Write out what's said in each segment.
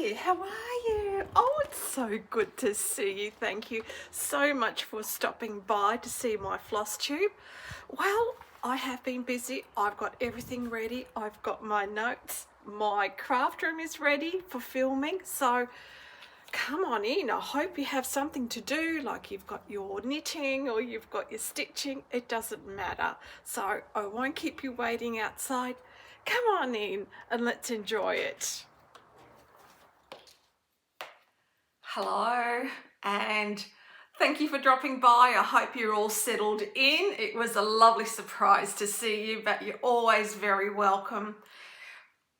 Hi, how are you? Oh, it's so good to see you. Thank you so much for stopping by to see my Flosstube. Well, I have been busy. I've got everything ready. I've got my notes. My craft room is ready for filming. So come on in. I hope you have something to do, like you've got your knitting or you've got your stitching. It doesn't matter. So I won't keep you waiting outside. Come on in and let's enjoy it. Hello and thank you for dropping by. I hope you're all settled in. It was a lovely surprise to see you, but you're always very welcome.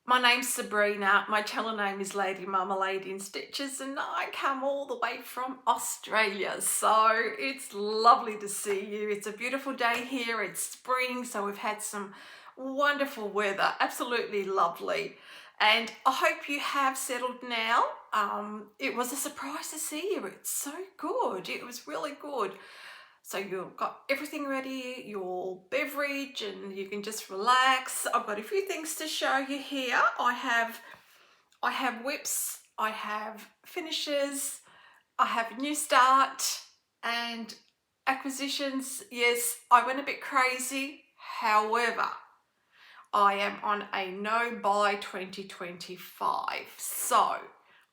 My name's Sabrina. My channel name is ladyminstitches and I come all the way from Australia. So it's lovely to see you. It's a beautiful day here. It's spring, so we've had some wonderful weather. Absolutely lovely. And I hope you have settled now. It was a surprise to see you. It's so good. It was really good. So you've got everything ready, your beverage, and you can just relax. I've got a few things to show you here. I have whips, I have finishes, I have a new start and acquisitions. Yes, I went a bit crazy. However, I am on a no buy 2025. So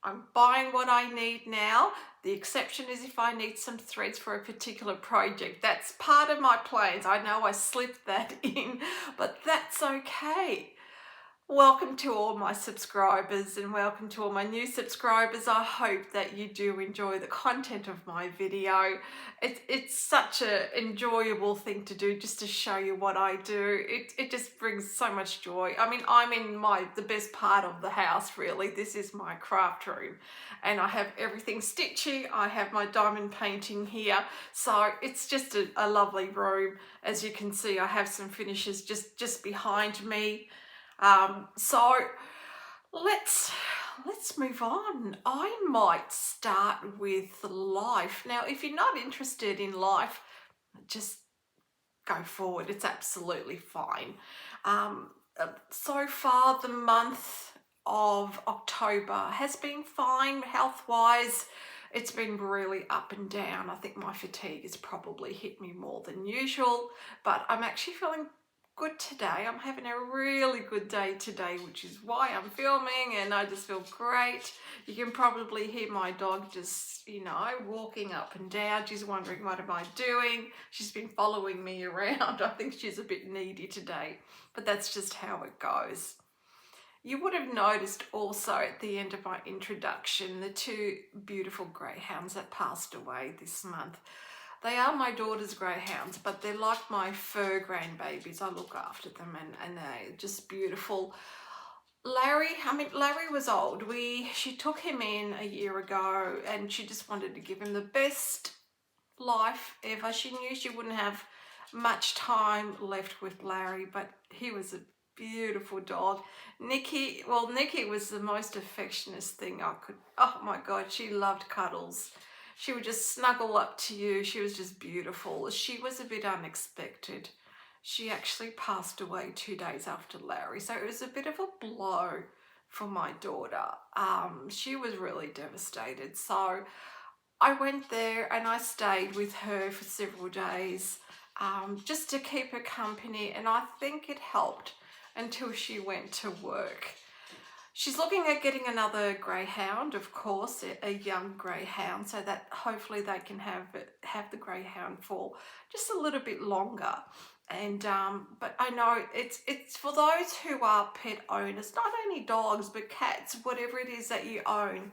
I'm buying what I need now. The exception is if I need some threads for a particular project. That's part of my plans. I know I slipped that in, but that's okay. Welcome to all my subscribers and welcome to all my new subscribers. I hope that you do enjoy the content of my video. It's such an enjoyable thing to do, just to show you what I do. It just brings so much joy. I mean, I'm in the best part of the house, really. This is my craft room and I have everything stitchy. I have my diamond painting here. So it's just a lovely room. As you can see, I have some finishes just behind me. So let's move on. I might start with life. Now, if you're not interested in life, just go forward. It's absolutely fine. So far, the month of October has been fine health-wise. It's been really up and down. I think my fatigue has probably hit me more than usual, but I'm actually feeling good today. I'm having a really good day today, which is why I'm filming, and I just feel great. You can probably hear my dog just, you know, walking up and down. She's wondering, what am I doing? She's been following me around. I think she's a bit needy today, but that's just how it goes. You would have noticed also at the end of my introduction, the two beautiful greyhounds that passed away this month. They are my daughter's greyhounds, but they're like my fur grandbabies. I look after them and they're just beautiful. Larry was old. She took him in a year ago and she just wanted to give him the best life ever. She knew she wouldn't have much time left with Larry, but he was a beautiful dog. Nikki was the most affectionate thing I could, oh my God, she loved cuddles. She would just snuggle up to you. She was just beautiful. She was a bit unexpected. She actually passed away 2 days after Larry. So it was a bit of a blow for my daughter. She was really devastated. So I went there and I stayed with her for several days just to keep her company. And I think it helped until she went to work. She's looking at getting another greyhound, of course, a young greyhound, so that hopefully they can have the greyhound for just a little bit longer. And but I know it's for those who are pet owners, not only dogs but cats, whatever it is that you own.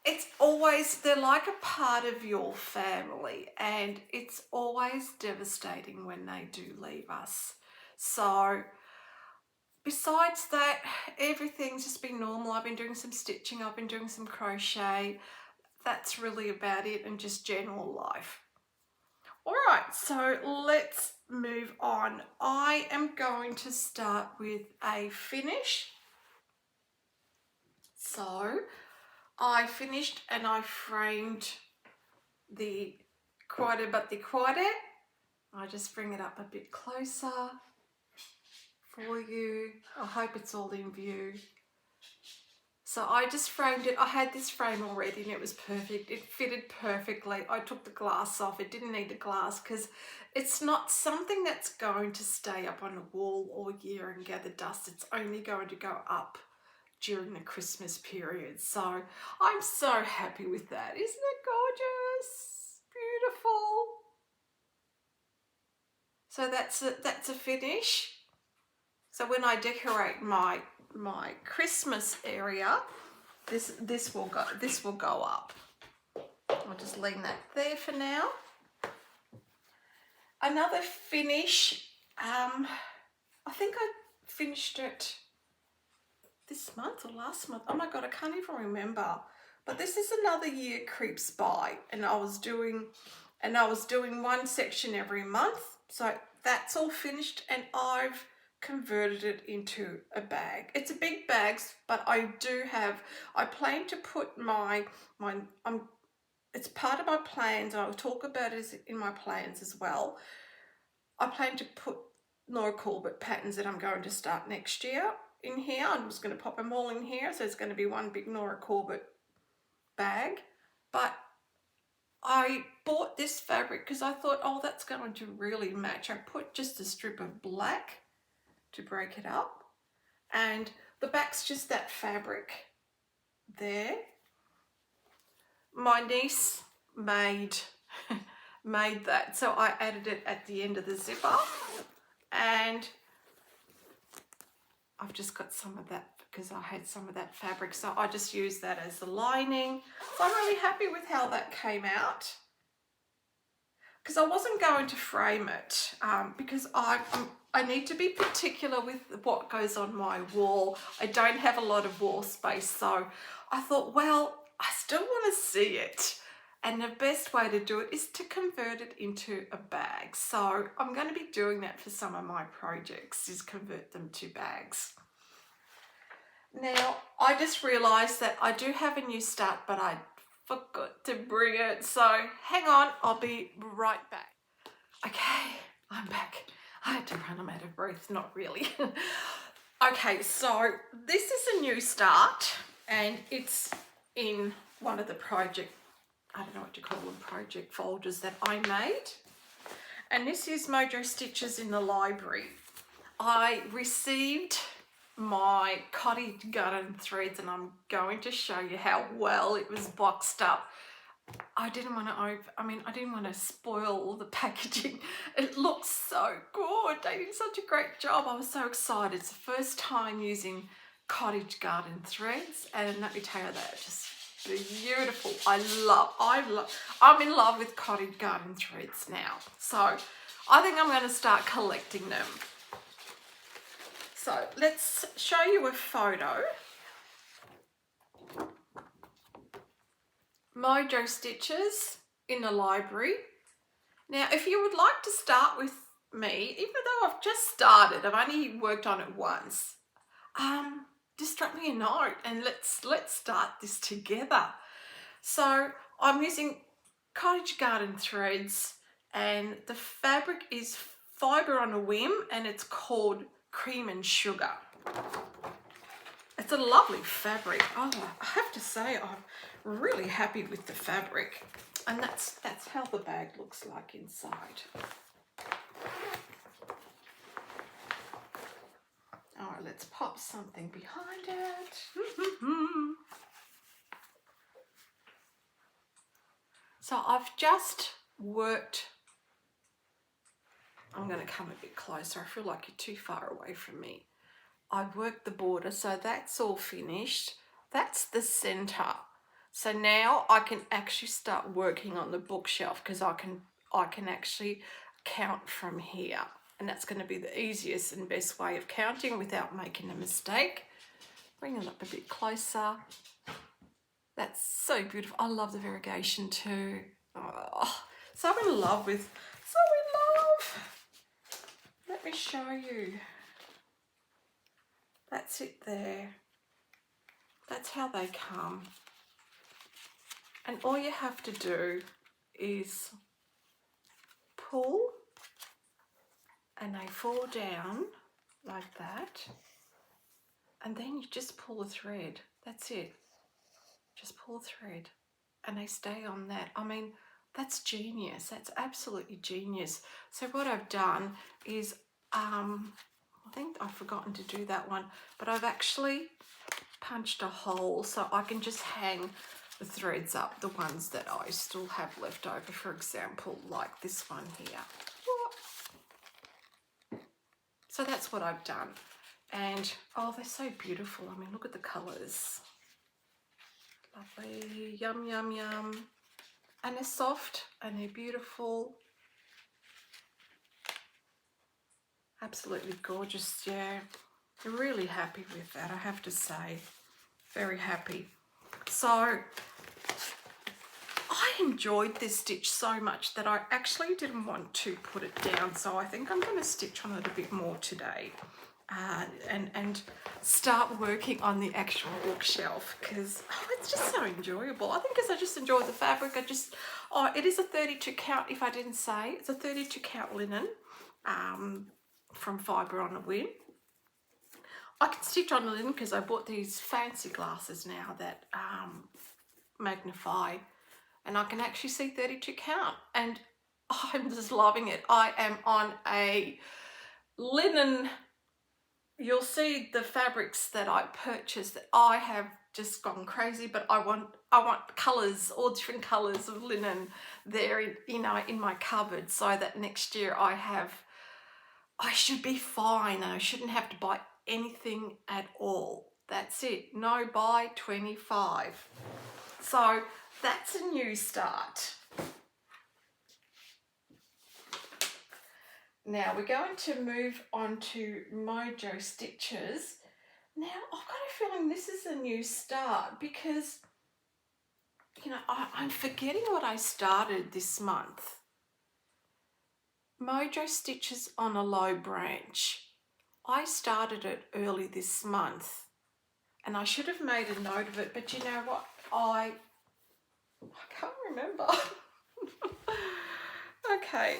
it's always, they're like a part of your family, and it's always devastating when they do leave us. So besides that, everything's just been normal. I've been doing some stitching, I've been doing some crochet. That's really about it, and just general life. All right, so let's move on. I am going to start with a finish. So I finished and I framed the quite but the quite. I just bring it up a bit closer for you. I hope it's all in view. So I just framed it. I had this frame already and it was perfect. It fitted perfectly. I took the glass off. It didn't need the glass because it's not something that's going to stay up on a wall all year and gather dust. It's only going to go up during the Christmas period. So I'm so happy with that. Isn't it gorgeous? Beautiful. So that's a finish. So when I decorate my Christmas area, this will go up. I'll just leave that there for now. Another finish, I think I finished it this month or last month. Oh my God, I can't even remember. But this is another year creeps by, and I was doing one section every month. So that's all finished, and I've converted it into a bag. It's a big bag, but I plan to put it's part of my plans, and I'll talk about it in my plans as well. I plan to put Laura Corbett patterns that I'm going to start next year in here. I'm just going to pop them all in here, so it's going to be one big Laura Corbett bag. But I bought this fabric because I thought, oh, that's going to really match. I put just a strip of black to break it up, and the back's just that fabric there. My niece made that, so I added it at the end of the zipper, and I've just got some of that because I had some of that fabric, so I just used that as the lining. So I'm really happy with how that came out, because I wasn't going to frame it because I need to be particular with what goes on my wall. I don't have a lot of wall space, so I thought, well, I still want to see it, and the best way to do it is to convert it into a bag. So I'm going to be doing that for some of my projects, is convert them to bags. Now, I just realised that I do have a new start, but I forgot to bring it. So hang on, I'll be right back. Okay, I'm back. I had to run, I'm out of breath, not really. Okay, so this is a new start, and it's in one of the project, I don't know what you call them, project folders that I made. And this is Mojo Stitches in the library. I received my cottage garden threads, and I'm going to show you how well it was boxed up. I didn't want to spoil all the packaging. It looks so good. They did such a great job. I was so excited. It's the first time using cottage garden threads, and let me tell you, they're just beautiful. I'm in love with cottage garden threads now. So I think I'm going to start collecting them. So let's show you a photo. Mojo Stitches in the library. Now, if you would like to start with me, even though I've just started, I've only worked on it once, just drop me a note and let's start this together. So I'm using cottage garden threads, and the fabric is Fibre on a Whim, and it's called Cream and Sugar. It's a lovely fabric. Oh, I have to say, I'm really happy with the fabric, and that's how the bag looks like inside. All right, let's pop something behind it. So I've just worked, I'm going to come a bit closer. I feel like you're too far away from me. I've worked the border, so that's all finished. That's the center. So now I can actually start working on the bookshelf because I can actually count from here, and that's going to be the easiest and best way of counting without making a mistake. Bring it up a bit closer. That's so beautiful. I love the variegation too. Oh, so in love with, so in love. Let me show you. That's it there. That's how they come. And all you have to do is pull, and they fall down like that. And then you just pull the thread. That's it. Just pull the thread and they stay on that. I mean, that's genius. That's absolutely genius. So what I've done is, I think I've forgotten to do that one, but I've actually punched a hole so I can just hang the threads up, the ones that I still have left over, for example, like this one here. So that's what I've done. And oh, they're so beautiful. I mean, look at the colours. Lovely, yum, yum, yum. And they're soft and they're beautiful. Absolutely gorgeous, yeah. Really happy with that, I have to say. Very happy. So I enjoyed this stitch so much that I actually didn't want to put it down. So I think I'm going to stitch on it a bit more today. And start working on the actual bookshelf because it's just so enjoyable. I think because I just enjoy the fabric. It is a 32 count, if I didn't say. It's a 32 count linen from Fibre on a Whim. I can stitch on the linen because I bought these fancy glasses now that magnify, and I can actually see 32 count, and I'm just loving it. I am on a linen. You'll see the fabrics that I purchased that I have just gone crazy, but I want colours, all different colours of linen there in my cupboard, so that next year I should be fine and I shouldn't have to buy anything at all. That's it. No buy 25. So that's a new start. Now we're going to move on to Mojo Stitches. Now I've got a feeling this is a new start because, you know, I'm forgetting what I started this month. Mojo Stitches on a Low Branch. I started it early this month and I should have made a note of it, but you know what? I can't remember. Okay,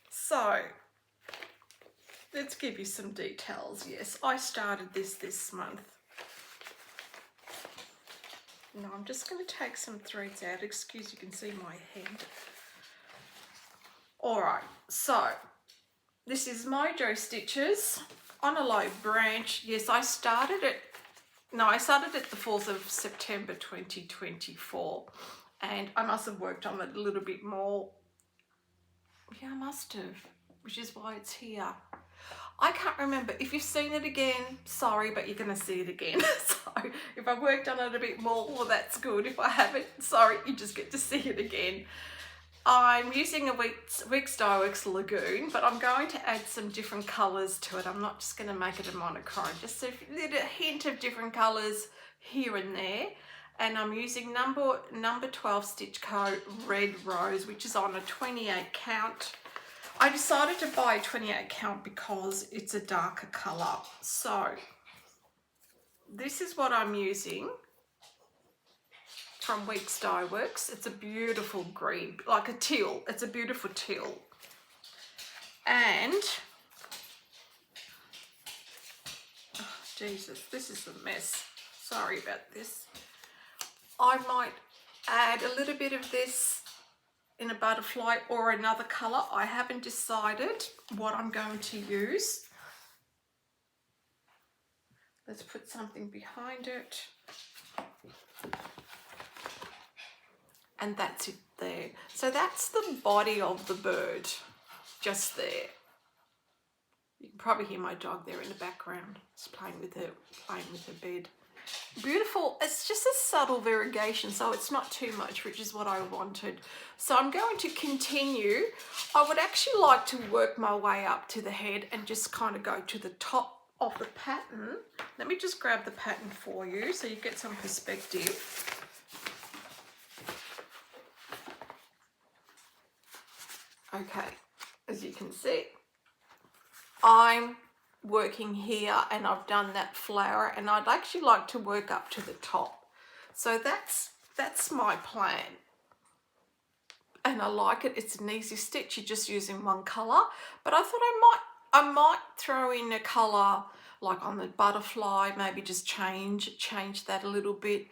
so let's give you some details. Yes, I started this month. Now I'm just going to take some threads out. Excuse, you can see my head. All right, so this is Mojo Stitches on a Low Branch. Yes, I started it the 4th of September 2024, and I must have worked on it a little bit more. Yeah, I must have, which is why it's here. I can't remember. If you've seen it again, sorry, but you're going to see it again. So if I worked on it a bit more, well, that's good. If I haven't, sorry, you just get to see it again. I'm using a Weeks Dye Works Lagoon, but I'm going to add some different colours to it. I'm not just going to make it a monochrome, just a little hint of different colours here and there. And I'm using number 12 Stitchco Red Rose, which is on a 28 count. I decided to buy a 28 count because it's a darker colour. So this is what I'm using from Weeks Dye Works. It's a beautiful green, like a teal. It's a beautiful teal. And, oh, Jesus, this is a mess. Sorry about this. I might add a little bit of this in a butterfly or another colour. I haven't decided what I'm going to use. Let's put something behind it. And that's it there. So that's the body of the bird, just there. You can probably hear my dog there in the background. It's playing with her bed. beautiful. It's just a subtle variegation, so it's not too much, which is what I wanted. So I'm going to continue. I would actually like to work my way up to the head and just kind of go to the top of the pattern. Let me just grab the pattern for you so you get some perspective. Okay, as you can see, I'm working here and I've done that flower, and I'd actually like to work up to the top. So that's my plan. And I like it. It's an easy stitch. You're just using one colour. But I thought I might throw in a colour like on the butterfly, maybe just change that a little bit.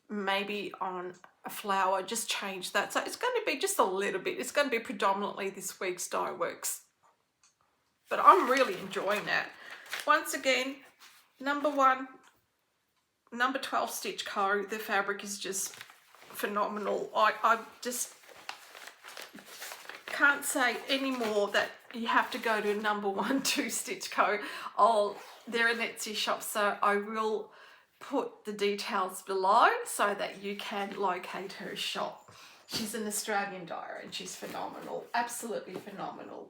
Maybe on a flower, just change that. So it's going to be just a little bit. It's going to be predominantly this week's Die Works. But I'm really enjoying that. Once again, number 12 Stitchco. The fabric is just phenomenal. I just can't say any more that you have to go to number 12 Stitchco. Oh, they're an Etsy shop, so I will put the details below so that you can locate her shop. She's an Australian dyer and she's phenomenal, absolutely phenomenal.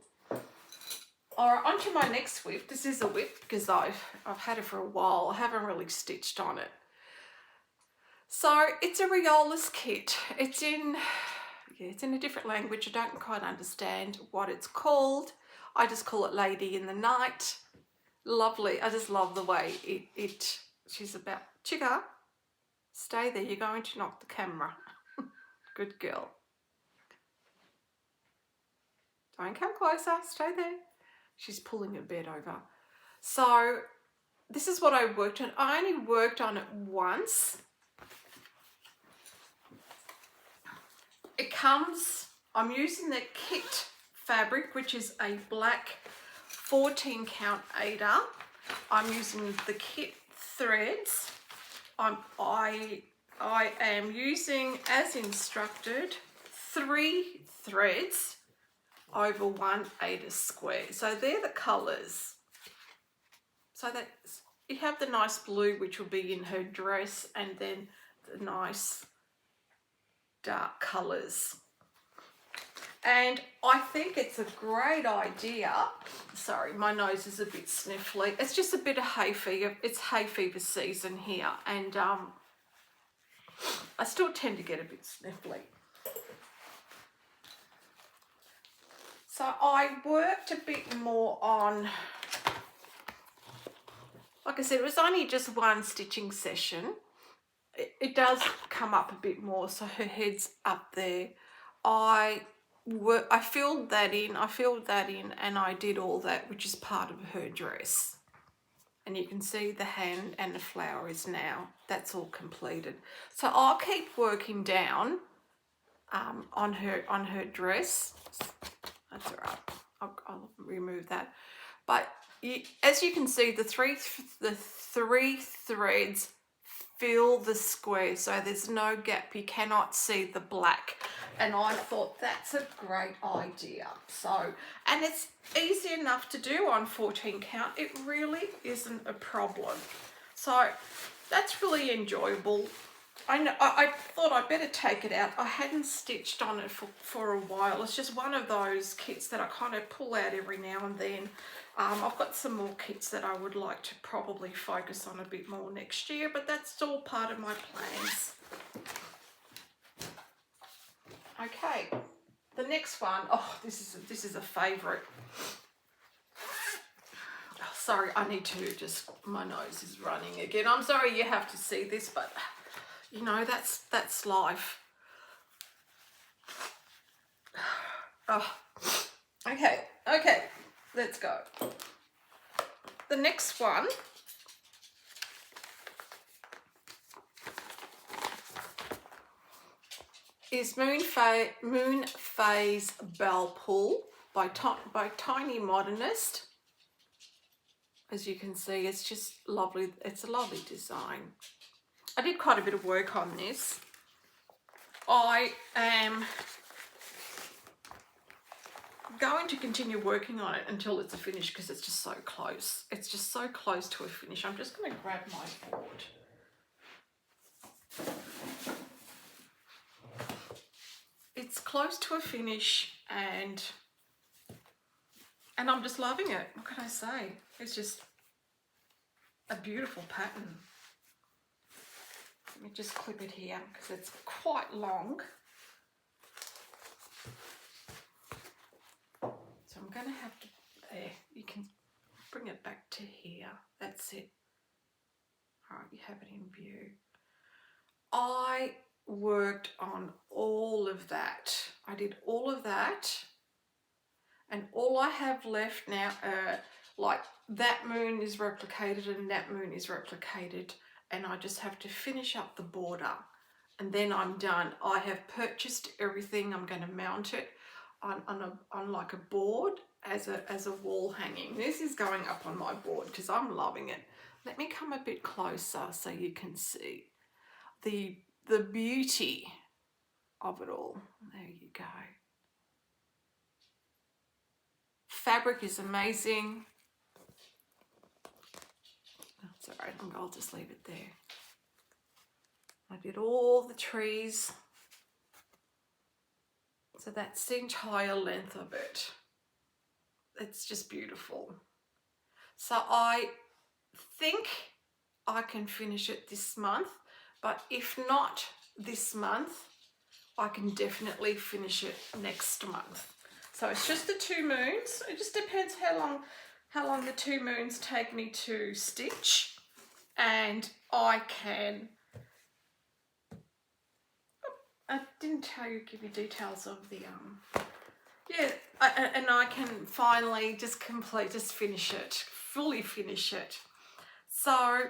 All right, on to my next whip. This is a whip because I've had it for a while. I haven't really stitched on it. So it's a Riola's kit. It's in a different language. I don't quite understand what it's called. I just call it Lady in the Night. Lovely. I just love the way she's about, Chica, stay there. You're going to knock the camera. Good girl. Don't come closer. Stay there. She's pulling a bed over. So this is what I worked on. I only worked on it once. It comes, I'm using the kit fabric, which is a black 14 count Aida. I'm using the kit threads. I am using, as instructed, 3 threads over 1 Aida square. So they're the colours. So that you have the nice blue, which will be in her dress, and then the nice dark colours. And I think it's a great idea. Sorry, my nose is a bit sniffly. It's just a bit of hay fever. It's hay fever season here, and I still tend to get a bit sniffly. So I worked a bit more on, like I said, it was only just one stitching session. It does come up a bit more, so her head's up there. I filled that in, and I did all that, which is part of her dress. And you can see the hand and the flower is now, that's all completed. So I'll keep working down on her dress. That's all right. I'll remove that. But as you can see, the three threads fill the square, so there's no gap. You cannot see the black, and I thought that's a great idea. So, and it's easy enough to do on 14 count. It really isn't a problem. So that's really enjoyable. I thought I'd better take it out. I hadn't stitched on it for a while. It's just one of those kits that I kind of pull out every now and then. I've got some more kits that I would like to probably focus on a bit more next year, but that's all part of my plans. Okay, the next one, oh, this is a favourite. Oh, sorry, I need to just, my nose is running again. I'm sorry you have to see this, but you know, that's life. Oh, okay, let's go. The next one is Moon Phase Bell Pull by Tiny Modernist. As you can see, it's just lovely. It's a lovely design. I did quite a bit of work on this. I am going to continue working on it until it's a finish because it's just so close. It's just so close to a finish. I'm just going to grab my board. It's close to a finish, and I'm just loving it. What can I say? It's just a beautiful pattern. Let me just clip it here because it's quite long. So I'm going to have to, there, you can bring it back to here. That's it. All right, you have it in view. I worked on all of that. I did all of that, and all I have left now, like that moon is replicated and that moon is replicated, and I just have to finish up the border, and then I'm done. I have purchased everything. I'm going to mount it on like a board as a wall hanging. This is going up on my board because I'm loving it. Let me come a bit closer so you can see the beauty of it all. There you go. Fabric is amazing. That's all right, I'll just leave it there. I did all the trees. So that's the entire length of it. It's just beautiful. So I think I can finish it this month, but if not this month, I can definitely finish it next month. So it's just the 2 moons. It just depends how long the 2 moons take me to stitch, and I didn't give you details of the and I can finally just finish it, fully finish it. So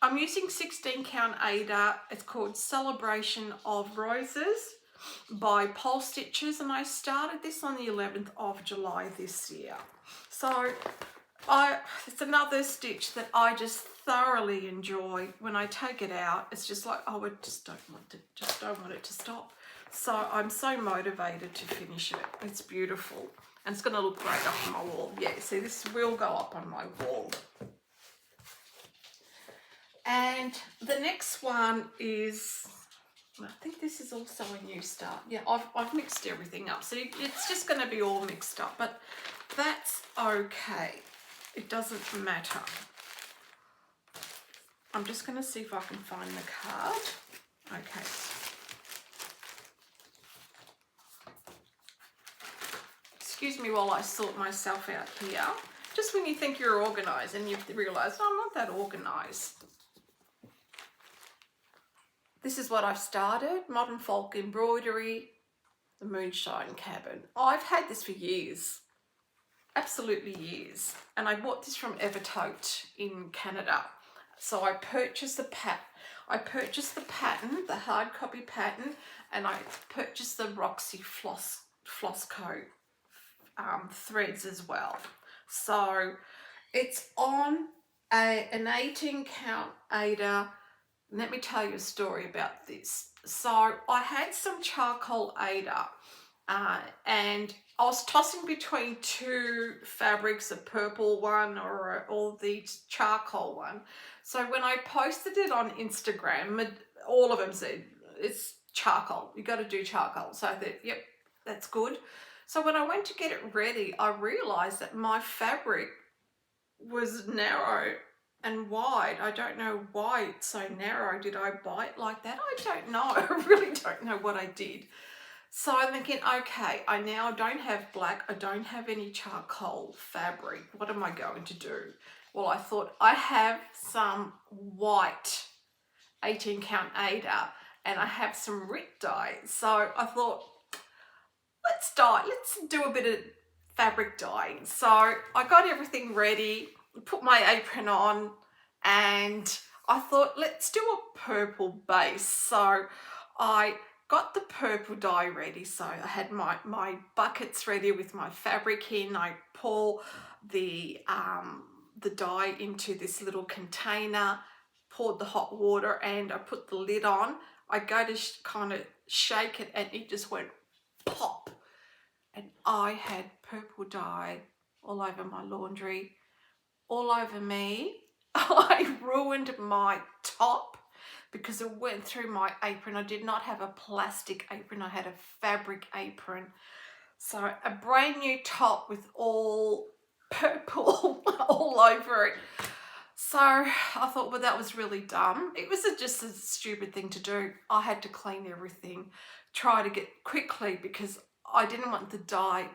I'm using 16 count Ada. It's called Celebration of Roses by Fru Stitches, and I started this on the 11th of July this year. So it's another stitch that I just thoroughly enjoy. When I take it out, it's just like, oh, I just don't want it to stop. So I'm so motivated to finish it. It's beautiful, and it's going to look great up on my wall. Yeah, see, this will go up on my wall. And the next one is, I think this is also a new start. Yeah, I've mixed everything up, so it's just going to be all mixed up, but that's okay. It doesn't matter. I'm just going to see if I can find the card. Okay. Excuse me while I sort myself out here. Just when you think you're organised and you realise, oh, I'm not that organised. This is what I've started, Modern Folk Embroidery, the Moonshine Cabin. I've had this for years, absolutely years. And I bought this from Evertote in Canada. So I purchased the pattern, the hard copy pattern, and I purchased the Roxy Flosstube threads as well. So it's on an 18 count Ada. Let me tell you a story about this. So I had some charcoal Ada, and I was tossing between 2 fabrics, a purple one or the charcoal one. So when I posted it on Instagram, all of them said, it's charcoal, you got to do charcoal. So I thought, yep, that's good. So when I went to get it ready, I realized that my fabric was narrow and wide. I don't know why it's so narrow. Did I buy it like that? I don't know. I really don't know what I did. So I'm thinking, okay, I now don't have black. I don't have any charcoal fabric. What am I going to do? Well, I thought I have some white 18 count Ada, and I have some RIT dye. So I thought, let's do a bit of fabric dyeing. So I got everything ready, put my apron on, and I thought, let's do a purple base. So I got the purple dye ready. So I had my buckets ready with my fabric in. I pour the dye into this little container, poured the hot water, and I put the lid on. I go to kind of shake it, and it just went pop. And I had purple dye all over my laundry, all over me. I ruined my top. because it went through my apron. I did not have a plastic apron, I had a fabric apron. So a brand new top with all purple all over it. So I thought, well, that was really dumb. It was just a stupid thing to do. I had to clean everything, try to get quickly, because I didn't want the dye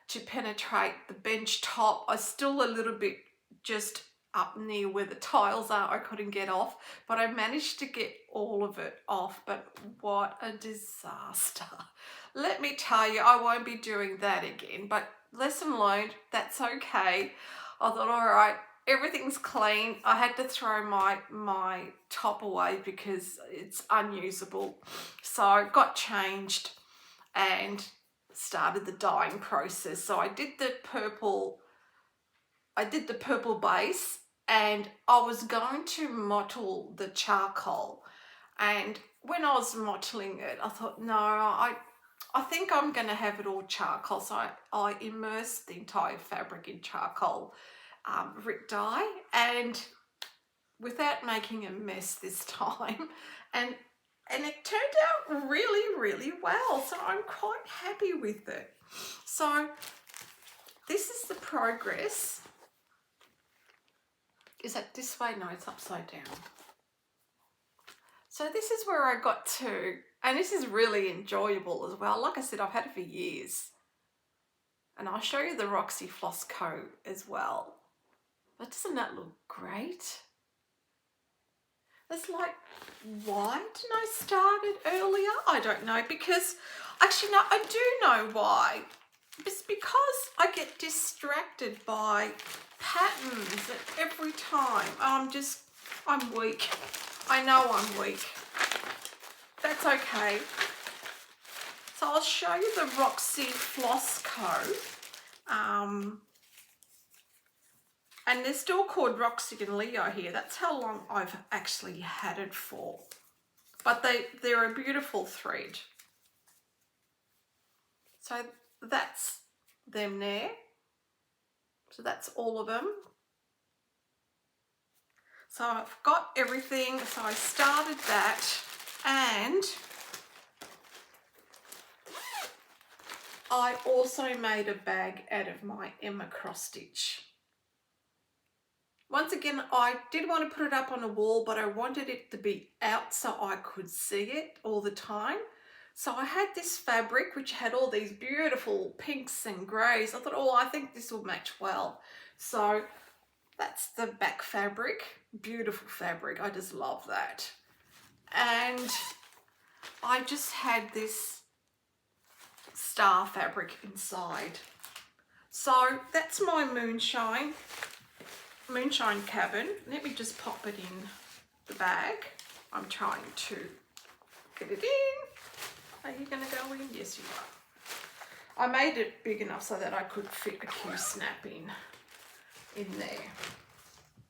to penetrate the bench top. I was still a little bit just up near where the tiles are, I couldn't get off, but I managed to get all of it off. But what a disaster. Let me tell you, I won't be doing that again, but lesson learned, that's okay. I thought, all right, everything's clean. I had to throw my top away because it's unusable. So I got changed and started the dyeing process. So I did the purple base, and I was going to mottle the charcoal. And when I was mottling it, I thought, no, I think I'm going to have it all charcoal. So I immersed the entire fabric in charcoal Rick dye, and without making a mess this time, and it turned out really, really well. So I'm quite happy with it. So this is the progress. Is that this way? No, it's upside down. So this is where I got to, and this is really enjoyable as well. Like I said, I've had it for years, and I'll show you the Roxy Floss Co as well. But doesn't that look great? It's like, why didn't I start it earlier? I don't know, because actually no, I do know why. It's because I get distracted by patterns every time. I'm weak. I know I'm weak. That's okay. So I'll show you the Roxy Floss Co. And they're still called Roxy and Leo here. That's how long I've actually had it for. But they're a beautiful thread. So that's them there. So that's all of them. So I've got everything. So I started that, and I also made a bag out of my Emma cross stitch. Once again, I did want to put it up on a wall, but I wanted it to be out so I could see it all the time. So I had this fabric which had all these beautiful pinks and greys. I thought, oh, I think this will match well. So that's the back fabric. Beautiful fabric. I just love that. And I just had this star fabric inside. So that's my moonshine cabin. Let me just pop it in the bag. I'm trying to get it in. Are you going to go in? Yes, you are. I made it big enough so that I could fit a Q-snap in there.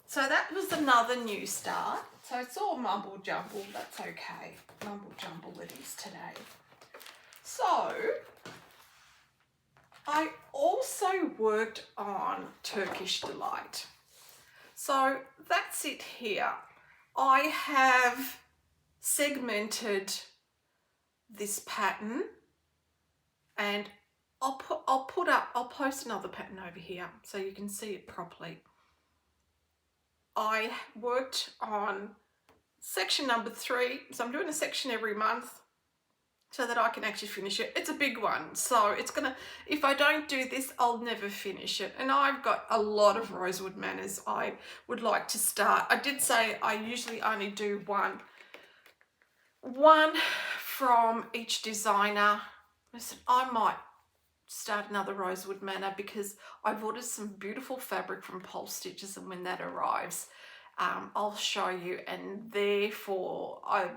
So that was another new start. So it's all mumble jumble. That's okay. Mumble jumble it is today. So I also worked on Turkish Delight. So that's it here. I have segmented this pattern, and I'll post another pattern over here so you can see it properly. I worked on section number 3, so I'm doing a section every month so that I can actually finish it. It's a big one, so it's gonna, if I don't do this, I'll never finish it. And I've got a lot of Rosewood Manors I would like to start. I did say I usually only do one from each designer. Listen, I might start another Rosewood Manor because I've ordered some beautiful fabric from Fru Stitches, and when that arrives, I'll show you. And therefore I've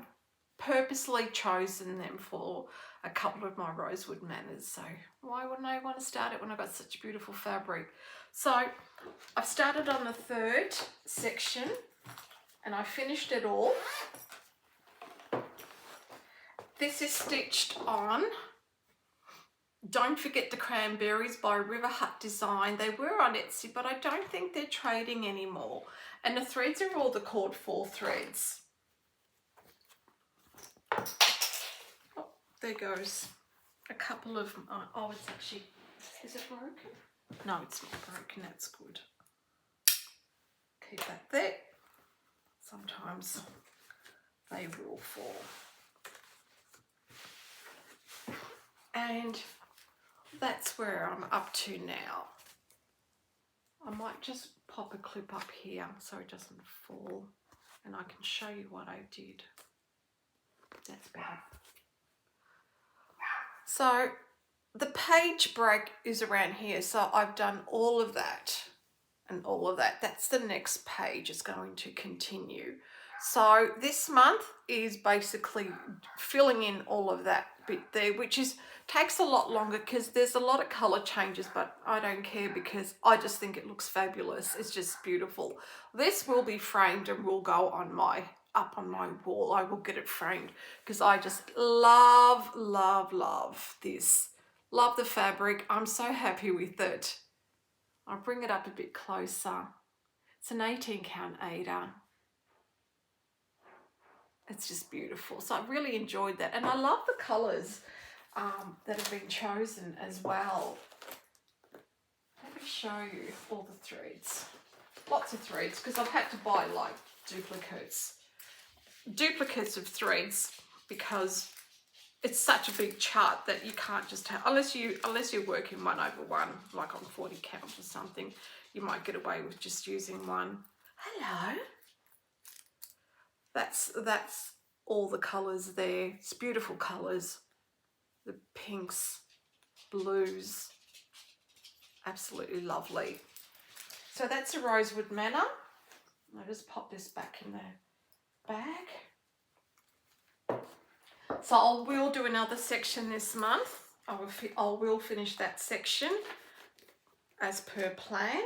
purposely chosen them for a couple of my Rosewood Manors. So why wouldn't I want to start it when I've got such beautiful fabric? So I've started on the 3rd section and I finished it all. This is stitched on Don't Forget the Cranberries by River Hut Design. They were on Etsy, but I don't think they're trading anymore. And the threads are all the cord 4 threads. Oh, there goes a couple of, oh, it's actually, is it broken? No, it's not broken, that's good. Keep that there. Sometimes they will fall. And that's where I'm up to now. I might just pop a clip up here so it doesn't fall, and I can show you what I did. That's better. So the page break is around here, so I've done all of that and all of that. That's the next page is going to continue. So this month is basically filling in all of that bit there, which takes a lot longer because there's a lot of color changes, but I don't care because I just think it looks fabulous. It's just beautiful. This will be framed and will go on up on my wall. I will get it framed because I just love this. Love the fabric. I'm so happy with it. I'll bring it up a bit closer. It's an 18 count Aida. It's just beautiful. So I really enjoyed that. And I love the colours that have been chosen as well. Let me show you all the threads. Lots of threads because I've had to buy like duplicates of threads because it's such a big chart that you can't just have, unless you're working 1/1, like on 40 count or something, you might get away with just using one. Hello. That's all the colours there. It's beautiful colours. The pinks, blues, absolutely lovely. So that's a Rosewood Manor. I'll just pop this back in the bag. So I will do another section this month. I will finish that section as per plan.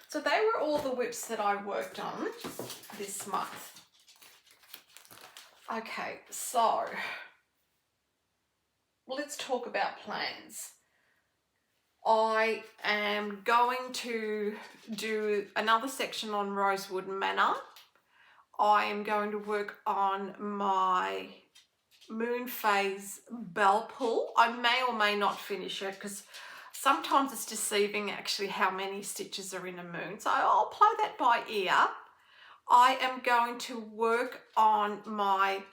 So they were all the whips that I worked on this month. Okay, so let's talk about plans. I am going to do another section on Rosewood Manor. I am going to work on my moon phase bell pull. I may or may not finish it because sometimes it's deceiving actually how many stitches are in a moon. So I'll play that by ear. I am going to work on my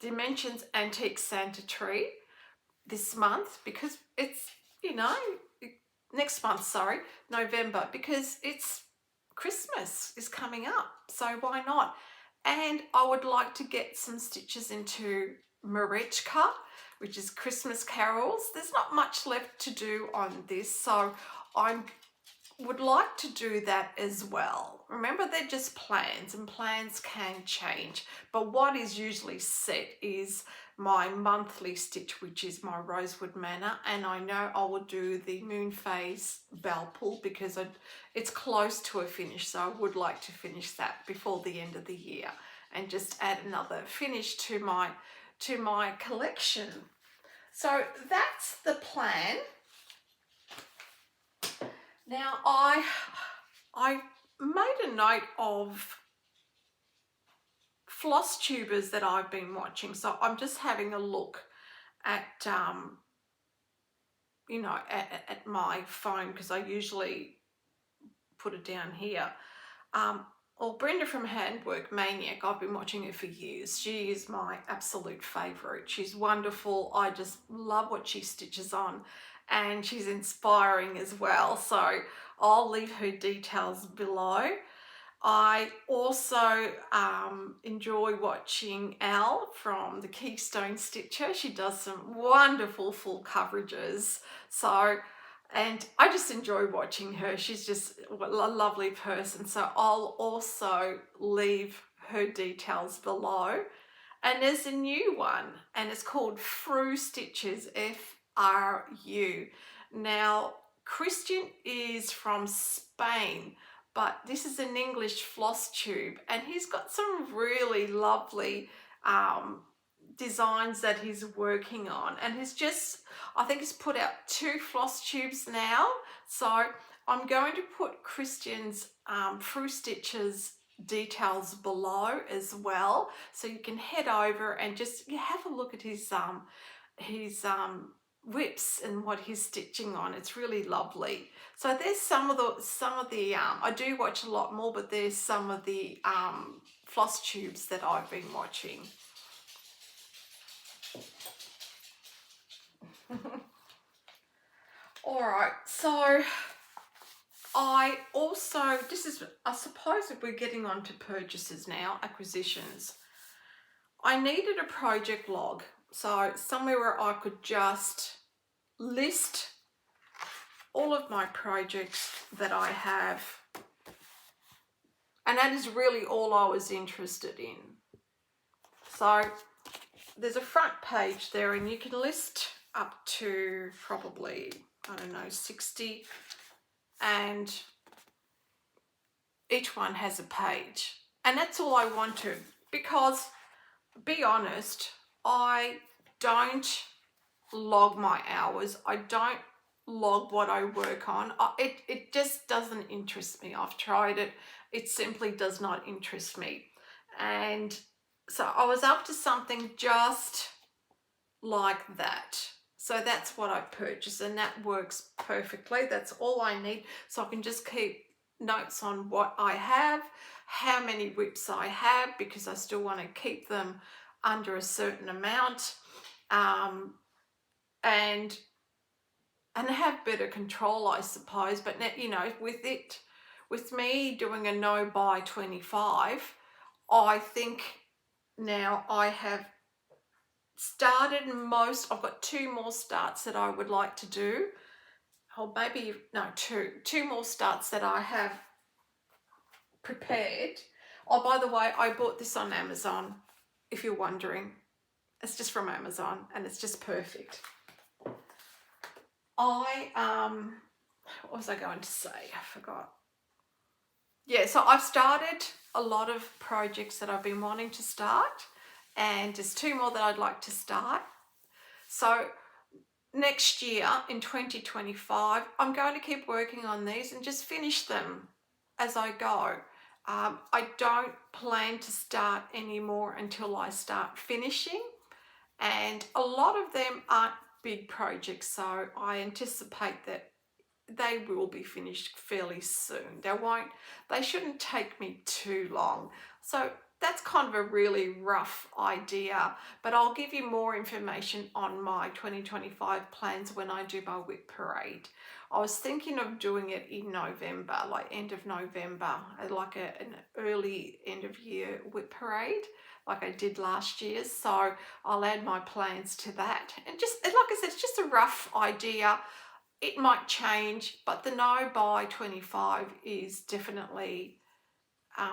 Dimensions Antique Santa tree this month because it's, next month, sorry, November, because it's Christmas is coming up, so why not? And I would like to get some stitches into Marechka, which is Christmas carols. There's not much left to do on this, so I would like to do that as well. Remember, they're just plans and plans can change, but what is usually set is my monthly stitch, which is my Rosewood Manor, and I know I will do the moon phase bell pull because it's close to a finish, so I would like to finish that before the end of the year and just add another finish to my collection. So that's the plan. Now I made a note of Flosstubers that I've been watching, so I'm just having a look at at my phone because I usually put it down here. Brenda from Handwork, Maniac, I've been watching her for years. She is my absolute favourite. She's wonderful. I just love what she stitches on, and she's inspiring as well, so I'll leave her details below. I also enjoy watching Elle from the Keystone Stitcher. She does some wonderful full coverages. And I just enjoy watching her. She's just a lovely person. So I'll also leave her details below. And there's a new one, and it's called Fru Stitches, F-R-U. Now, Christian is from Spain, but this is an English Flosstube, and he's got some really lovely designs that he's working on, and I think he's put out 2 Flosstubes now. So I'm going to put Christian's Fru Stitches details below as well, so you can head over and just have a look at his whips and what he's stitching on. It's really lovely. So there's some of the I do watch a lot more, but there's some of the floss tubes that I've been watching. All right, so I suppose if we're getting on to purchases now, acquisitions, I needed a project log. So somewhere where I could just list all of my projects that I have. And that is really all I was interested in. So there's a front page there and you can list up to probably, I don't know, 60, and each one has a page. And that's all I wanted, because, be honest, I don't log my hours. I don't log what I work on. It just doesn't interest me. I've tried it. It simply does not interest me. And so I was up to something just like that. So that's what I purchased, and that works perfectly. That's all I need. So I can just keep notes on what I have, how many whips I have, because I still want to keep them under a certain amount, and have better control, I suppose. But you know, with me doing a no buy 25, I think now I have started most. I've got 2 more starts that I would like to do. Or maybe, no, two more starts that I have prepared. Oh, by the way, I bought this on Amazon, if you're wondering. It's just from Amazon and it's just perfect. What was I going to say? I forgot. Yeah, so I've started a lot of projects that I've been wanting to start, and there's 2 more that I'd like to start. So next year in 2025, I'm going to keep working on these and just finish them as I go. I don't plan to start any more until I start finishing, and a lot of them aren't big projects, so I anticipate that they will be finished fairly soon. They shouldn't take me too long. So that's kind of a really rough idea, but I'll give you more information on my 2025 plans when I do my whip parade. I was thinking of doing it in November, like end of November, like an early end of year whip parade, like I did last year. So I'll add my plans to that. And just, like I said, it's just a rough idea. It might change, but the no buy 25 is definitely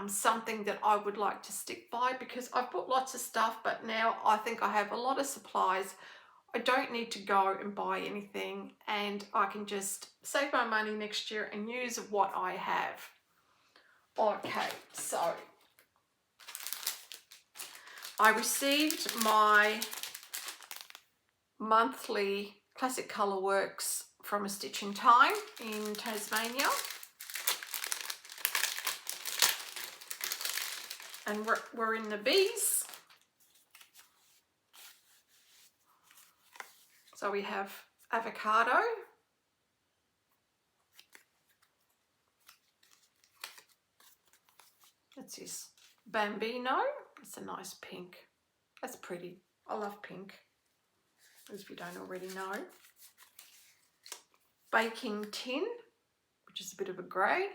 something that I would like to stick by, because I've bought lots of stuff, but now I think I have a lot of supplies. I don't need to go and buy anything, and I can just save my money next year and use what I have. Okay, so I received my monthly Classic Colourworks from A Stitch in Time in Tasmania. And we're in the bees. So we have avocado. That's this Bambino. It's a nice pink. That's pretty. I love pink, as if you don't already know. Baking Tin, which is a bit of a grey.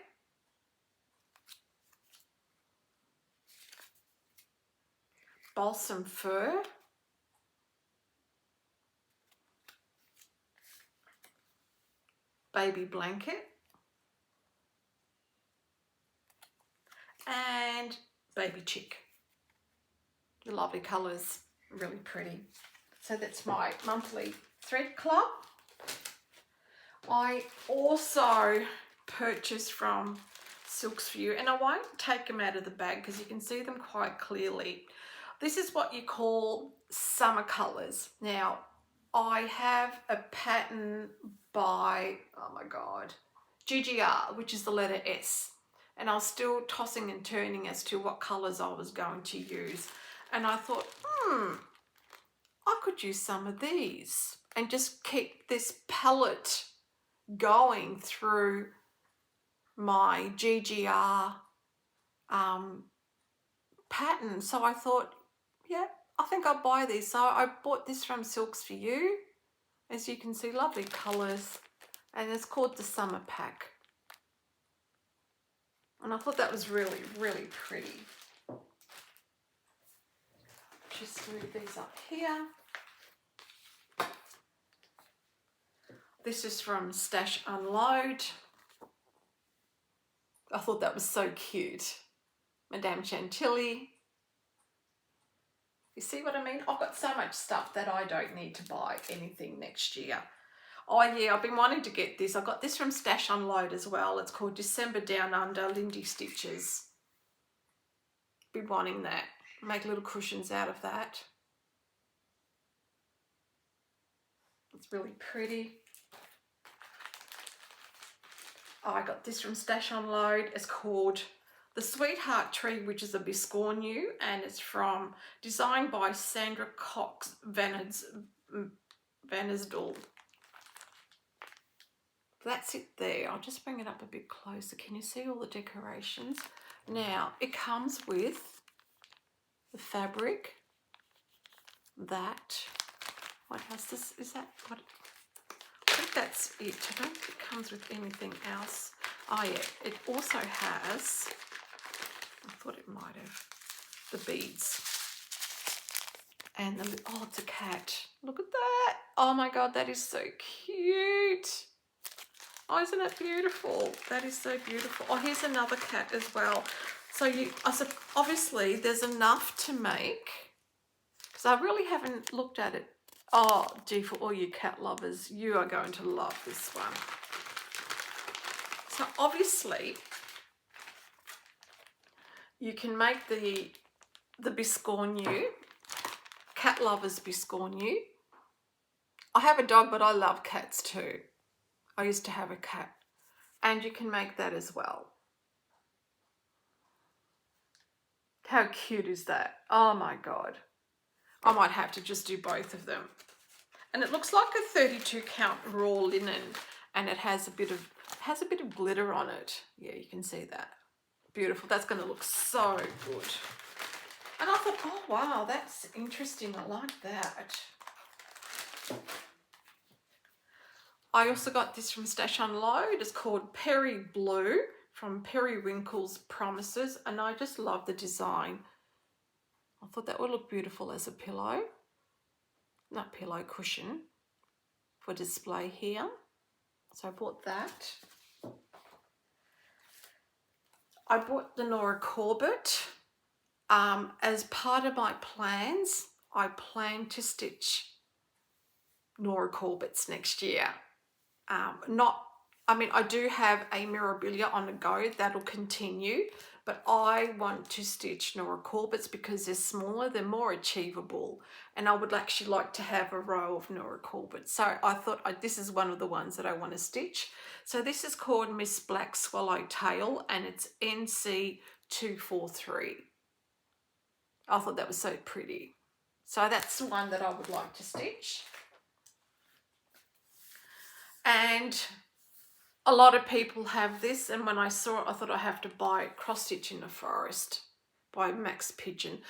Balsam Fir. Baby Blanket. And Baby Chick. The lovely colours, really pretty. So that's my monthly thread club. I also purchased from Silks For You, and I won't take them out of the bag because you can see them quite clearly. This is what you call summer colours. Now, I have a pattern by, oh my God, GGR, which is the letter S. and I was still tossing and turning as to what colours I was going to use. And I thought, I could use some of these and just keep this palette going through my GGR pattern. So I thought, yeah, I think I'll buy these. So I bought this from Silks For You. As you can see, lovely colours, and it's called the Summer Pack. And I thought that was really, really pretty. Just move these up here. This is from Stash Unload. I thought that was so cute. Madame Chantilly. You see what I mean? I've got so much stuff that I don't need to buy anything next year. Oh yeah, I've been wanting to get this. I got this from Stash Unload as well. It's called December Down Under Lindy Stitches. Been wanting that. Make little cushions out of that. It's really pretty. Oh, I got this from Stash Unload. It's called The Sweetheart Tree, which is a Biscornu, and it's designed by Sandra Cox Vanisdal. That's it there. I'll just bring it up a bit closer. Can you see all the decorations? Now, it comes with the fabric, that, what else is that? What? I think that's it. I don't think it comes with anything else. Oh yeah, it also has, I thought it might have, the beads. And oh, it's a cat. Look at that. Oh my God, that is so cute. Oh, isn't it beautiful? That is so beautiful. Oh, here's another cat as well. So obviously there's enough to make, because I really haven't looked at it. Oh, gee, for all you cat lovers, you are going to love this one. So obviously you can make the Biscornu, cat lovers Biscornu. I have a dog, but I love cats too. I used to have a cat, and you can make that as well. How cute is that? Oh my God. I might have to just do both of them. And it looks like a 32 count raw linen, and it has a bit of glitter on it. Yeah, you can see that. Beautiful. That's going to look so good. And I thought, oh wow, that's interesting. I like that. I also got this from Stash Unload. It's called Peri Blue from Periwinkle's Promises, and I just love the design. I thought that would look beautiful as a pillow, not pillow, cushion for display here. So I bought that. I bought the Nora Corbett. As part of my plans, I plan to stitch Nora Corbett's next year. I do have a Mirabilia on the go that'll continue, but I want to stitch Nora Corbett's because they're smaller, they're more achievable, and I would actually like to have a row of Nora Corbett. So I thought this is one of the ones that I want to stitch. So this is called Miss Black Swallowtail, and it's NC243. I thought that was so pretty. So that's the one that I would like to stitch. And a lot of people have this, and when I saw it, I thought I have to buy it. Cross Stitch in the Forest by Max Pigeon.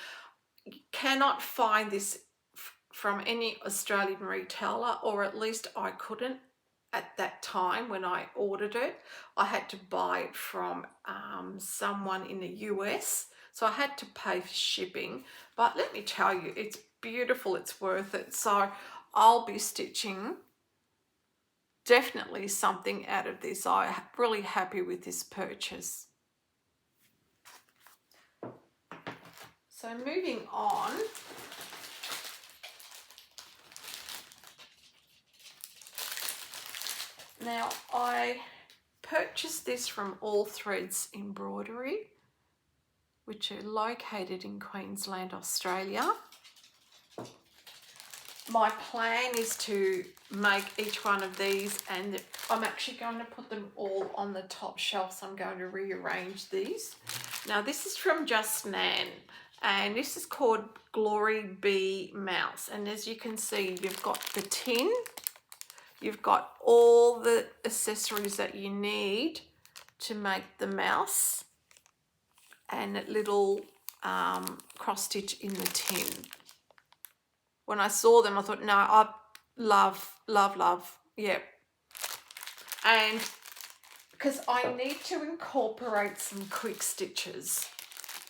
You cannot find this from any Australian retailer, or at least I couldn't at that time when I ordered it. I had to buy it from someone in the US, so I had to pay for shipping. But let me tell you, it's beautiful, it's worth it. So I'll be stitching definitely something out of this. I'm really happy with this purchase. So moving on, now I purchased this from All Threads Embroidery, which are located in Queensland, Australia. my plan is to make each one of these, and I'm actually going to put them all on the top shelf, so I'm going to rearrange these. Now this is from Just Nan, and this is called Glory Bee Mouse, and as you can see, you've got the tin, you've got all the accessories that you need to make the mouse, and that little cross stitch in the tin. When I saw them, I thought, no, I love, yeah. And because I need to incorporate some quick stitches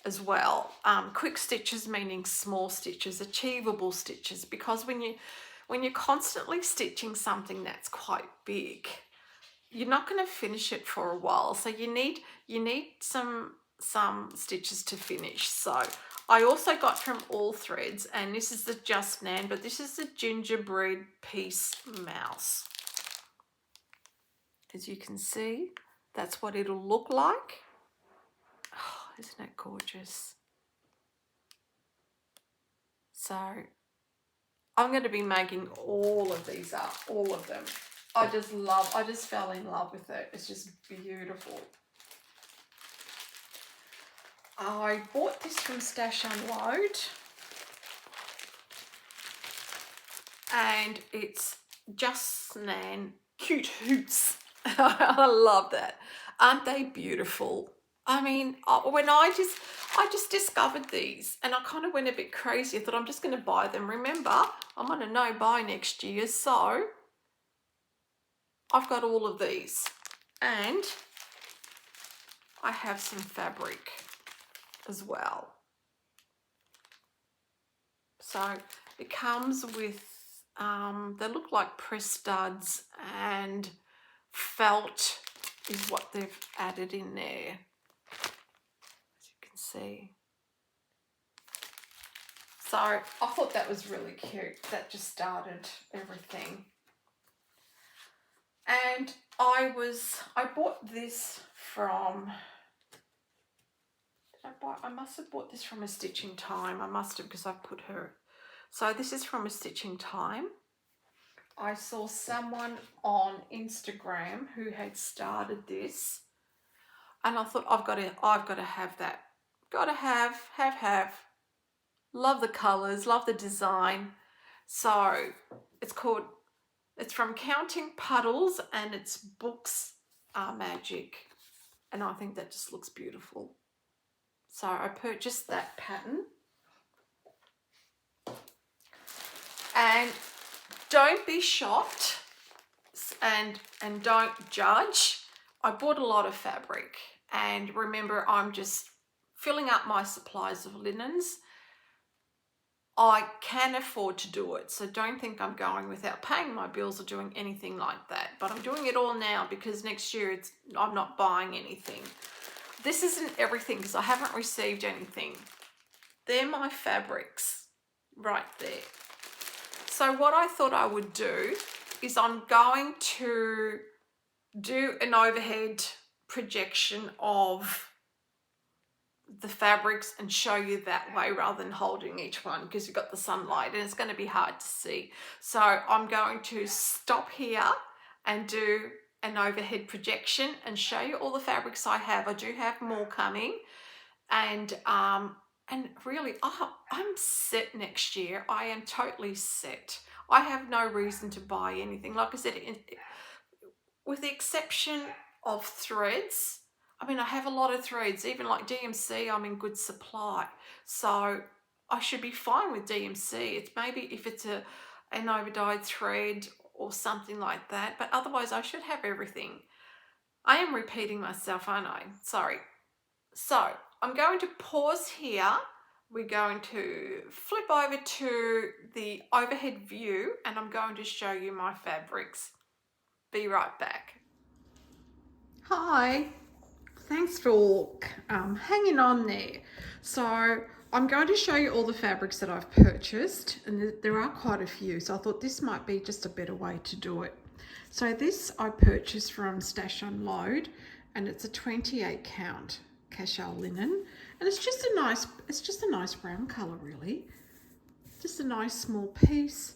as well. Quick stitches meaning small stitches, achievable stitches, because when you're constantly stitching something that's quite big, you're not going to finish it for a while. So you need some stitches to finish. So I also got from All Threads, and this is the Just Nan, but this is the gingerbread piece mouse. As you can see, that's what it'll look like. Oh, isn't it gorgeous? So I'm going to be making all of these up, all of them. I just fell in love with it. It's just beautiful. I bought this from Stash Unload, and it's Just Nan Cute Hoots. I love that. Aren't they beautiful? I mean, when I just discovered these, and I kind of went a bit crazy. I thought I'm just going to buy them. Remember, I'm on a no-buy next year, so I've got all of these, and I have some fabric as well. So it comes with, they look like press studs, and felt is what they've added in there, as you can see. So I thought that was really cute. That just started everything. And I bought this from, I must have bought this from A Stitching Time. I must have, because I've put her. So this is from A Stitching Time. I saw someone on Instagram who had started this, and I thought I've got to have that. Got to have. Love the colours, love the design. So it's from Counting Puddles, and it's Books Are Magic, and I think that just looks beautiful. So I purchased that pattern. And don't be shocked and don't judge. I bought a lot of fabric, and remember, I'm just filling up my supplies of linens. I can afford to do it, so don't think I'm going without paying my bills or doing anything like that. But I'm doing it all now because next year I'm not buying anything. This isn't everything because I haven't received anything. They're my fabrics right there. So what I thought I would do is I'm going to do an overhead projection of the fabrics and show you that way rather than holding each one, because you've got the sunlight and it's going to be hard to see. So I'm going to stop here and do an overhead projection and show you all the fabrics I have. I do have more coming, and really I'm set next year. I am totally set. I have no reason to buy anything. Like I said, with the exception of threads. I mean, I have a lot of threads, even like DMC, I'm in good supply. So I should be fine with DMC. It's maybe if it's an overdyed thread or something like that, but otherwise I should have everything. I am repeating myself, aren't I? Sorry. So I'm going to pause here. We're going to flip over to the overhead view, and I'm going to show you my fabrics. Be right back. Hi. Thanks for hanging on there. So I'm going to show you all the fabrics that I've purchased, and there are quite a few, so I thought this might be just a better way to do it. So this I purchased from Stash Unload, and it's a 28 count cashel linen, and it's just a nice brown color, really. Just a nice small piece.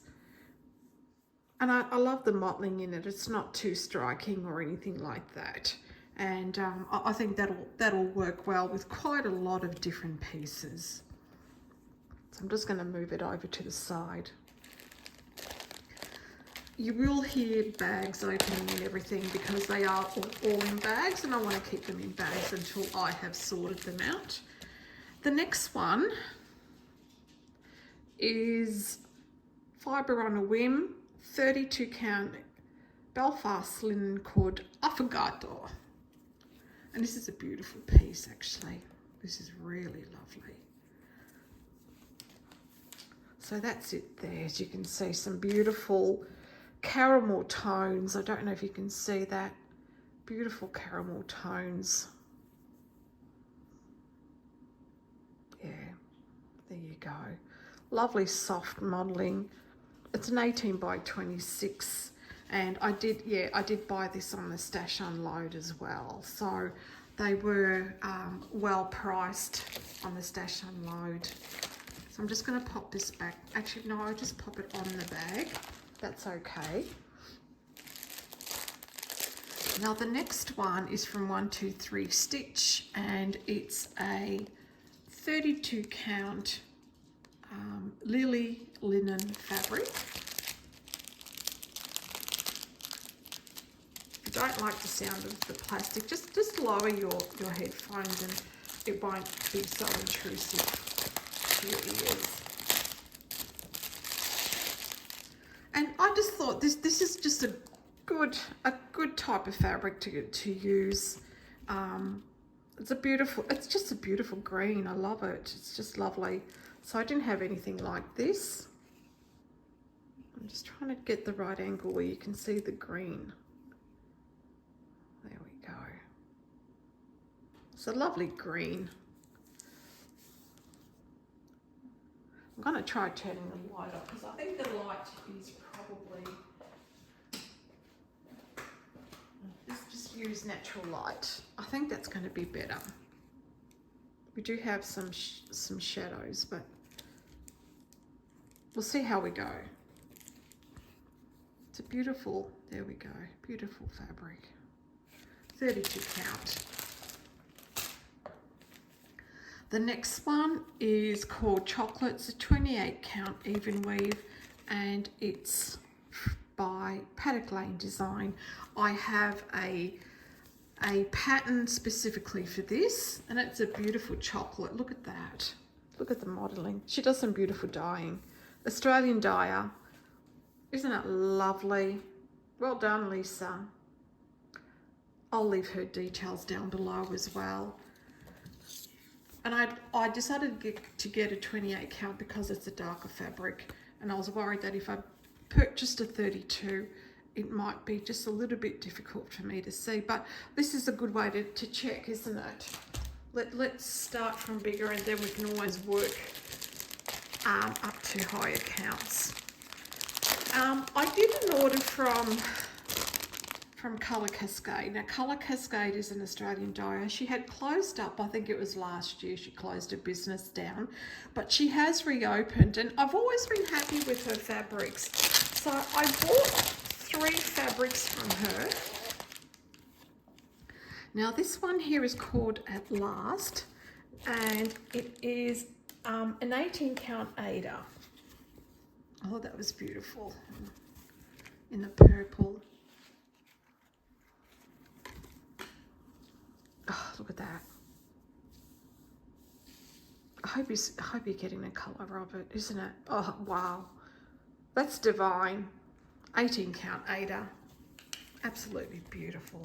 And I love the mottling in it. It's not too striking or anything like that. And I think that'll work well with quite a lot of different pieces. So I'm just going to move it over to the side. You will hear bags opening and everything because they are all in bags, and I want to keep them in bags until I have sorted them out. The next one is Fibre on a Whim, 32 count Belfast linen cord affogato. And this is a beautiful piece actually. This is really lovely. So that's it there. As you can see, some beautiful caramel tones. I don't know if you can see that. Beautiful caramel tones. Yeah, there you go. Lovely soft modelling. It's an 18 by 26, and I did buy this on the Stash Unload as well. So they were well priced on the Stash Unload. So I'm just going to pop this back. Actually, no, I'll just pop it on the bag. That's okay. Now the next one is from 123 Stitch, and it's a 32 count lily linen fabric. If you don't like the sound of the plastic, just lower your headphones and it won't be so intrusive to your ears. And I just thought this is just a good type of fabric to use. It's just a beautiful green. I love it. It's just lovely. So I didn't have anything like this. I'm just trying to get the right angle where you can see the green. There we go. It's a lovely green. I'm going to try turning the light off because I think the light is probably... Let's just use natural light. I think that's going to be better. We do have some shadows, but we'll see how we go. It's a beautiful, there we go, beautiful fabric. 32 count. The next one is called Chocolate. It's a 28 count even weave, and it's by Paddock Lane Design. I have a pattern specifically for this, and it's a beautiful chocolate. Look at that. Look at the modelling. She does some beautiful dyeing. Australian dyer. Isn't it lovely? Well done, Lisa. I'll leave her details down below as well. And I decided to get a 28 count because it's a darker fabric, and I was worried that if I purchased a 32, it might be just a little bit difficult for me to see, but this is a good way to check, isn't it? Let's start from bigger, and then we can always work up to higher counts. I did an order from Colour Cascade. Now, Colour Cascade is an Australian dyer. She had closed up, I think it was last year, she closed her business down, but she has reopened, and I've always been happy with her fabrics. So I bought 3 fabrics from her. Now this one here is called At Last, and it is an 18 count Ada. Oh, that was beautiful in the purple. Oh, look at that. I hope you're getting the colour of it, isn't it? Oh, wow. That's divine. 18 count Ada. Absolutely beautiful.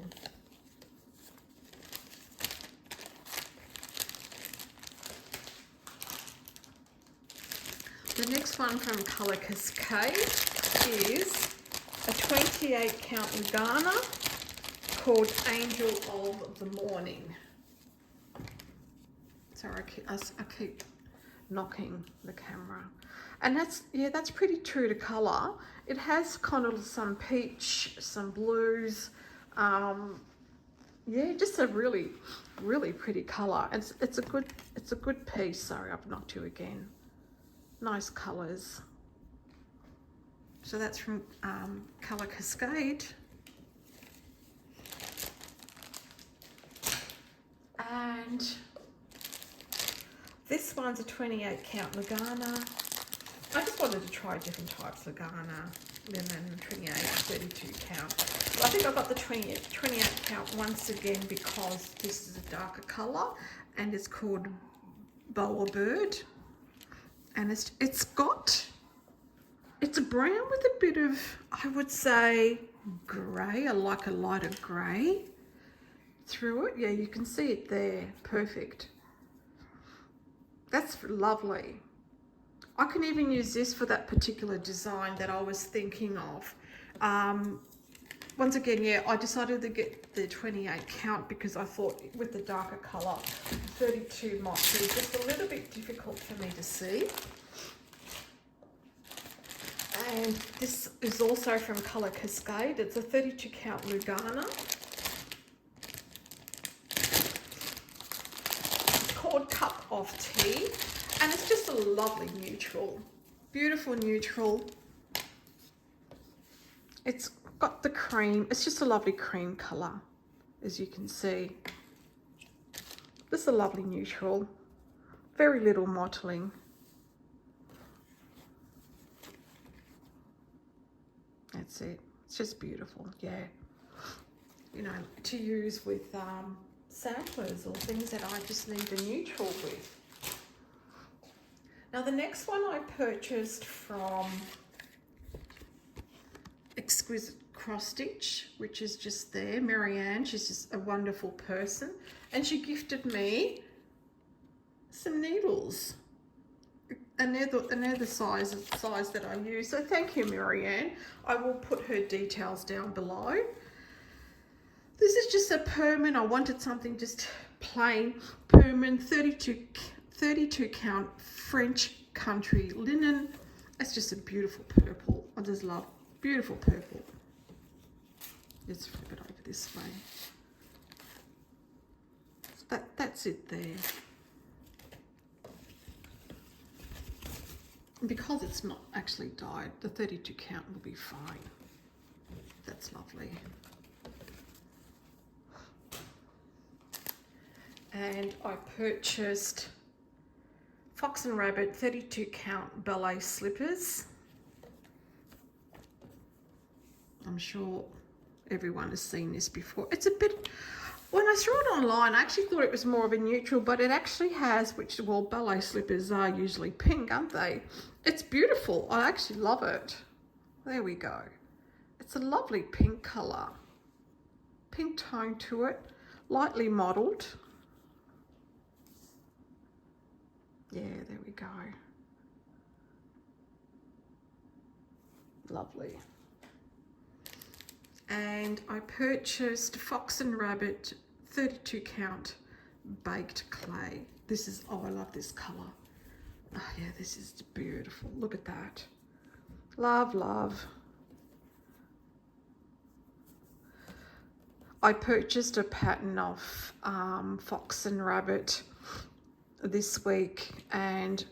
The next one from Colour Cascade is a 28 count Lugana called Angel of the Morning. Sorry, I keep knocking the camera. And that's pretty true to colour. It has kind of some peach, some blues. Yeah, just a really, really pretty colour. It's a good piece. Sorry, I've knocked you again. Nice colours. So that's from Colour Cascade. And this one's a 28 count Lugana. I just wanted to try different types of Lugana, linen, 28, 32 count. I think I got the 28 count once again because this is a darker colour and it's called Boa Bird. And it's a brown with a bit of, I would say, grey, like a lighter grey through it. Yeah, you can see it there. Perfect. That's lovely. I can even use this for that particular design that I was thinking of. Once again, yeah, I decided to get the 28 count because I thought with the darker colour, 32 might be just a little bit difficult for me to see. And this is also from Colour Cascade. It's a 32 count Lugana. It's called Cup of Tea. And it's just a lovely neutral. Beautiful neutral. It's got the cream. It's just a lovely cream colour, as you can see. This is a lovely neutral. Very little mottling. That's it. It's just beautiful, yeah. You know, to use with samplers or things that I just need the neutral with. Now the next one I purchased from Exquisite Cross Stitch, which is just there. Marianne, she's just a wonderful person. And she gifted me some needles. And they're the size that I use. So thank you, Marianne. I will put her details down below. This is just a permanent. I wanted something just plain permanent, 32 count French country linen. It's just a beautiful purple. I just love beautiful purple. Let's flip it over this way. That's it there. Because it's not actually dyed, the 32 count will be fine. That's lovely. And I purchased Fox and Rabbit 32 count ballet slippers. I'm sure everyone has seen this before. It's a bit, when I saw it online, I actually thought it was more of a neutral, but it actually has, which, well, ballet slippers are usually pink, aren't they? It's beautiful. I actually love it. There we go. It's a lovely pink colour. Pink tone to it, lightly modelled. Yeah, there we go. Lovely. And I purchased Fox and Rabbit 32 count baked clay. This is, oh, I love this colour. Oh yeah, this is beautiful. Look at that. Love, love. I purchased a pattern of Fox and Rabbit this week, and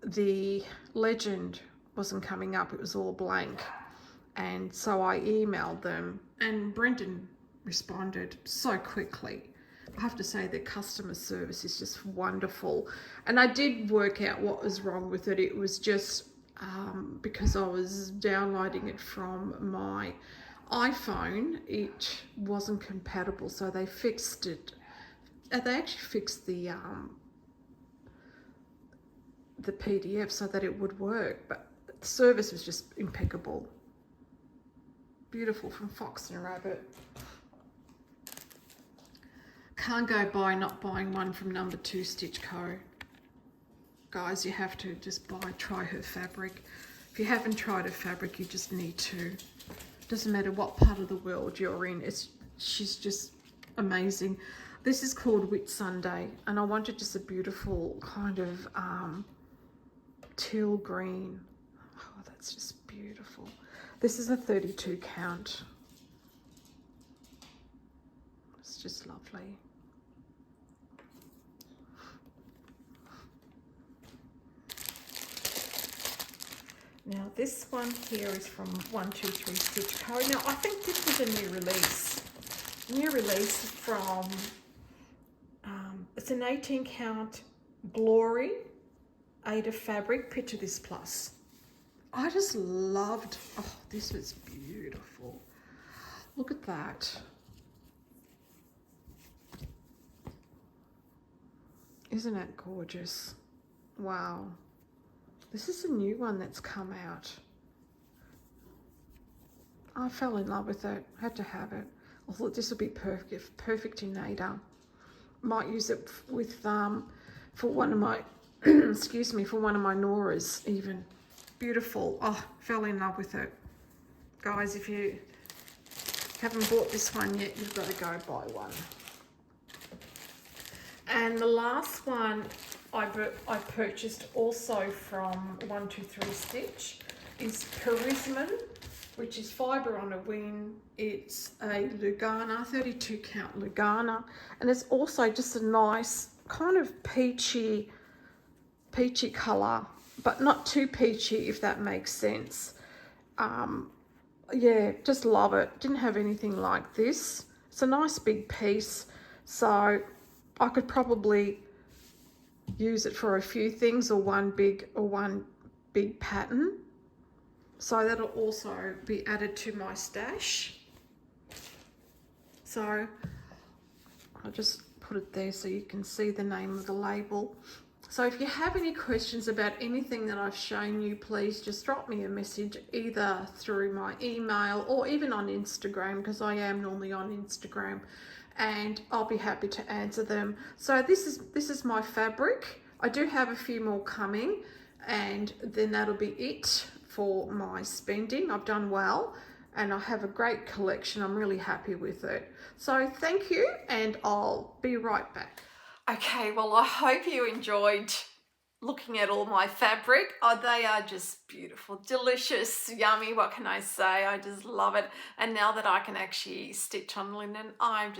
the legend wasn't coming up. It was all blank. And so I emailed them, and Brendan responded so quickly. I have to say their customer service is just wonderful. And I did work out what was wrong with it. It was just because I was downloading it from my iPhone, it wasn't compatible. So they fixed it. They actually fixed the PDF so that it would work, but the service was just impeccable. Beautiful from Fox and Rabbit. Can't go by not buying one from No. 2 Stitchco. Guys, you have to just try her fabric. If you haven't tried her fabric, you just need to. Doesn't matter what part of the world you're in, she's just amazing. This is called Whit Sunday, and I wanted just a beautiful kind of teal green. Oh, that's just beautiful. This is a 32 count. It's just lovely. Now this one here is from 123 Stitchco. Now I think this was a new release. New release from, it's an 18 count Glory Ada fabric. Picture this plus. I just loved, oh, this was beautiful. Look at that. Isn't that gorgeous? Wow. This is a new one that's come out. I fell in love with it. Had to have it. I thought this would be perfect in Ada. Might use it with for one of my excuse me, for one of my Noras even. Beautiful. Oh, fell in love with it. Guys, if you haven't bought this one yet, you've got to go buy one. And the last one I purchased also from 123 Stitch is Charisman, which is fibre on a wing. It's a Lugana, 32 count Lugana, and it's also just a nice kind of peachy colour, but not too peachy, if that makes sense. Yeah, just love it. Didn't have anything like this. It's a nice big piece, so I could probably use it for a few things, or one big pattern. So that'll also be added to my stash. So I'll just put it there so you can see the name of the label. So if you have any questions about anything that I've shown you, please just drop me a message either through my email or even on Instagram, because I am normally on Instagram, and I'll be happy to answer them. So this is my fabric. I do have a few more coming, and then that'll be it for my spending. I've done well, and I have a great collection. I'm really happy with it. So thank you, and I'll be right back. Okay, well, I hope you enjoyed looking at all my fabric. Oh, they are just beautiful, delicious, yummy. What can I say? I just love it. And now that I can actually stitch on linen, I'm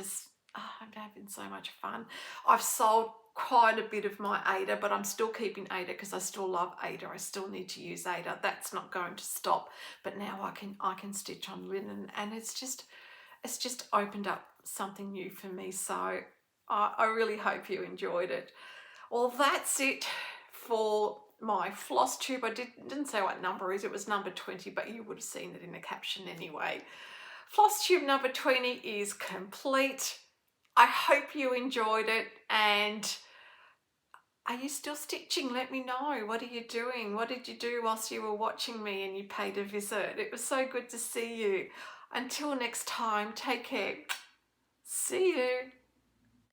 having so much fun. I've sold quite a bit of my Ada, but I'm still keeping Ada because I still love Ada. I still need to use Ada. That's not going to stop. But now I can stitch on linen, and it's just opened up something new for me. So I really hope you enjoyed it. Well, that's it for my Flosstube. I didn't say what number it is. It was number 20, but you would have seen it in the caption anyway. Flosstube number 20 is complete. I hope you enjoyed it, and are you still stitching? Let me know. What are you doing? What did you do whilst you were watching me and you paid a visit? It was so good to see you. Until next time, take care. See you.